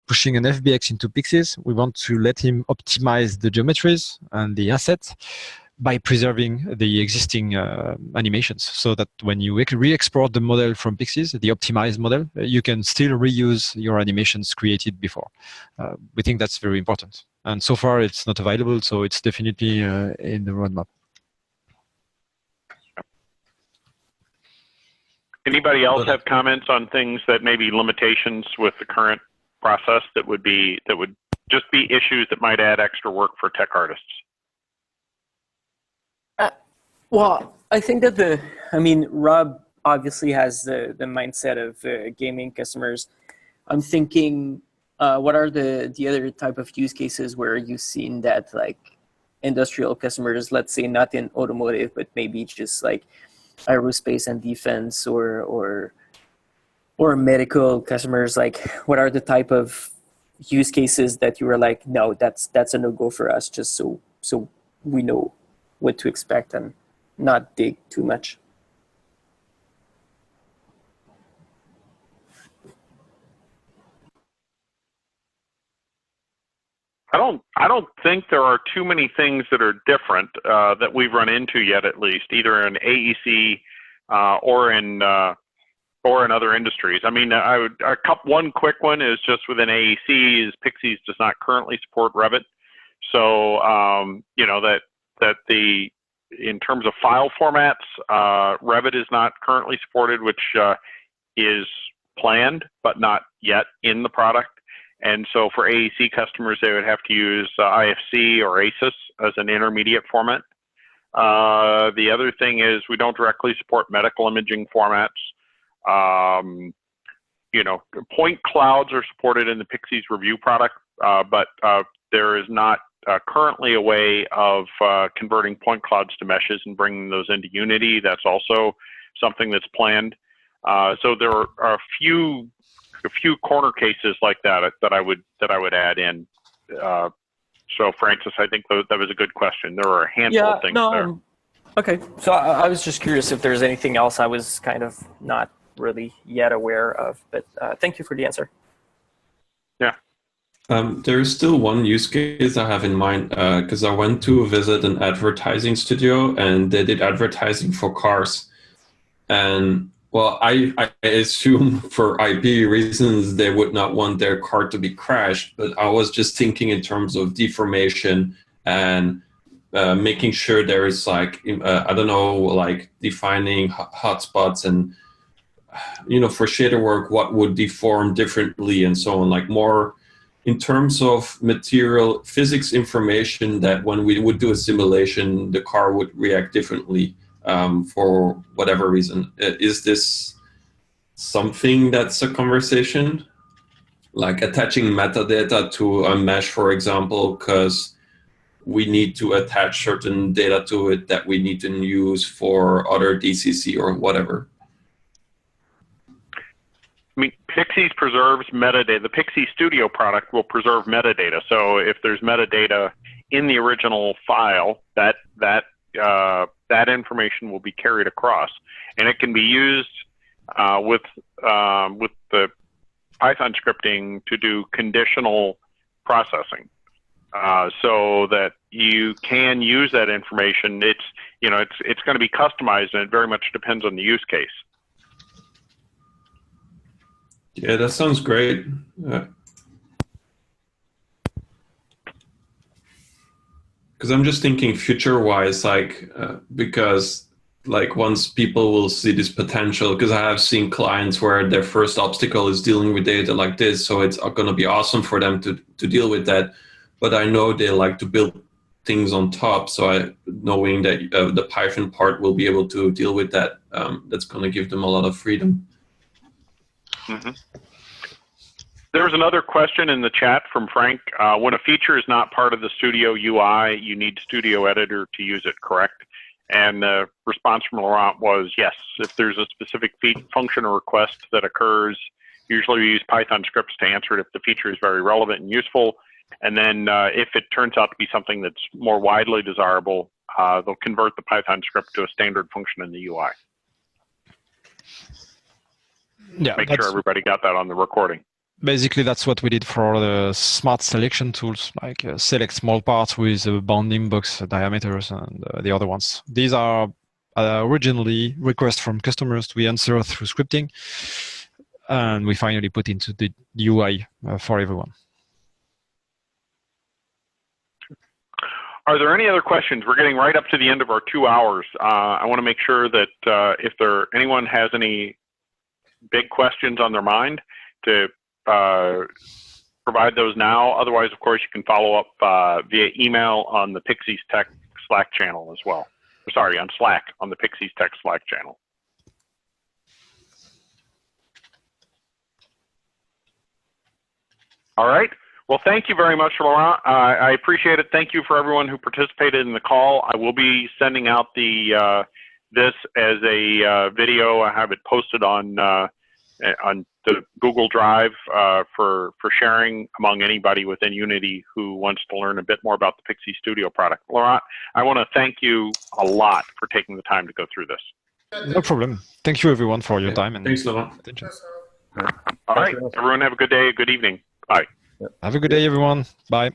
pushing an FBX into PiXYZ, we want to let him optimize the geometries and the assets by preserving the existing animations, so that when you re-export the model from PiXYZ, the optimized model, you can still reuse your animations created before. We think that's very important. And so far, it's not available, so it's definitely in the roadmap. Anybody else have comments on things that may be limitations with the current process that would just be issues that might add extra work for tech artists? Well, I think that Rob obviously has the mindset of gaming customers. I'm thinking, what are the other type of use cases where you've seen that, like, industrial customers, let's say not in automotive, but maybe just like aerospace and defense or medical customers, like what are the type of use cases that you were like, no, that's a no-go for us, just so we know what to expect and not dig too much? I don't think there are too many things that are different that we've run into yet, at least, either in AEC or in other industries. I mean, one quick one is just within AEC is PiXYZ does not currently support Revit, so you know that in terms of file formats, Revit is not currently supported, which is planned but not yet in the product. And so for AEC customers, they would have to use IFC or ASUS as an intermediate format. The other thing is we don't directly support medical imaging formats. You know, point clouds are supported in the PiXYZ Review product, but there is not currently a way of converting point clouds to meshes and bringing those into Unity. That's also something that's planned. So there are a few corner cases like that I would add in. So Francis, I think that was a good question. There are a handful of things there. Okay, so I was just curious if there's anything else I was kind of not really yet aware of, but thank you for the answer. Yeah. There is still one use case I have in mind, because I went to visit an advertising studio and they did advertising for cars. And well, I assume for IP reasons they would not want their car to be crashed, but I was just thinking in terms of deformation and making sure there is like, I don't know, like defining hotspots and, you know, for shader work, what would deform differently and so on, like more in terms of material physics information that when we would do a simulation, the car would react differently. For whatever reason. Is this something that's a conversation? Like attaching metadata to a mesh, for example, because we need to attach certain data to it that we need to use for other DCC or whatever? I mean, PiXYZ preserves metadata. The PiXYZ Studio product will preserve metadata. So if there's metadata in the original file, that information will be carried across, and it can be used with the Python scripting to do conditional processing, so that you can use that information. It's going to be customized, and it very much depends on the use case. Yeah, that sounds great. Because I'm just thinking future-wise, like, because like once people will see this potential, because I have seen clients where their first obstacle is dealing with data like this, so it's going to be awesome for them to deal with that. But I know they like to build things on top, so knowing that the Python part will be able to deal with that, that's going to give them a lot of freedom. Mm-hmm. There was another question in the chat from Frank. When a feature is not part of the Studio UI, you need Studio Editor to use it, correct? And the response from Laurent was yes. If there's a specific function or request that occurs, usually we use Python scripts to answer it if the feature is very relevant and useful. And then if it turns out to be something that's more widely desirable, they'll convert the Python script to a standard function in the UI. Yeah, Make sure everybody got that on the recording. Basically, that's what we did for the smart selection tools, like select small parts with bounding box diameters and the other ones. These are originally requests from customers we answer through scripting, and we finally put into the UI for everyone. Are there any other questions? We're getting right up to the end of our 2 hours. I want to make sure that if anyone has any big questions on their mind, to provide those now. Otherwise, of course, you can follow up via email on the Pixies Tech Slack channel as well. Sorry, on Slack, on the Pixies Tech Slack channel. All right. Well, thank you very much, Laurent. I appreciate it. Thank you for everyone who participated in the call. I will be sending out the this as a video. I have it posted on the Google Drive for sharing among anybody within Unity who wants to learn a bit more about the Pixie Studio product. Laurent, I want to thank you a lot for taking the time to go through this. No problem. Thank you, everyone, for your time and Thanks, Laurent. attention. All right. Everyone have a good day, a good evening. Bye. Have a good day, everyone. Bye.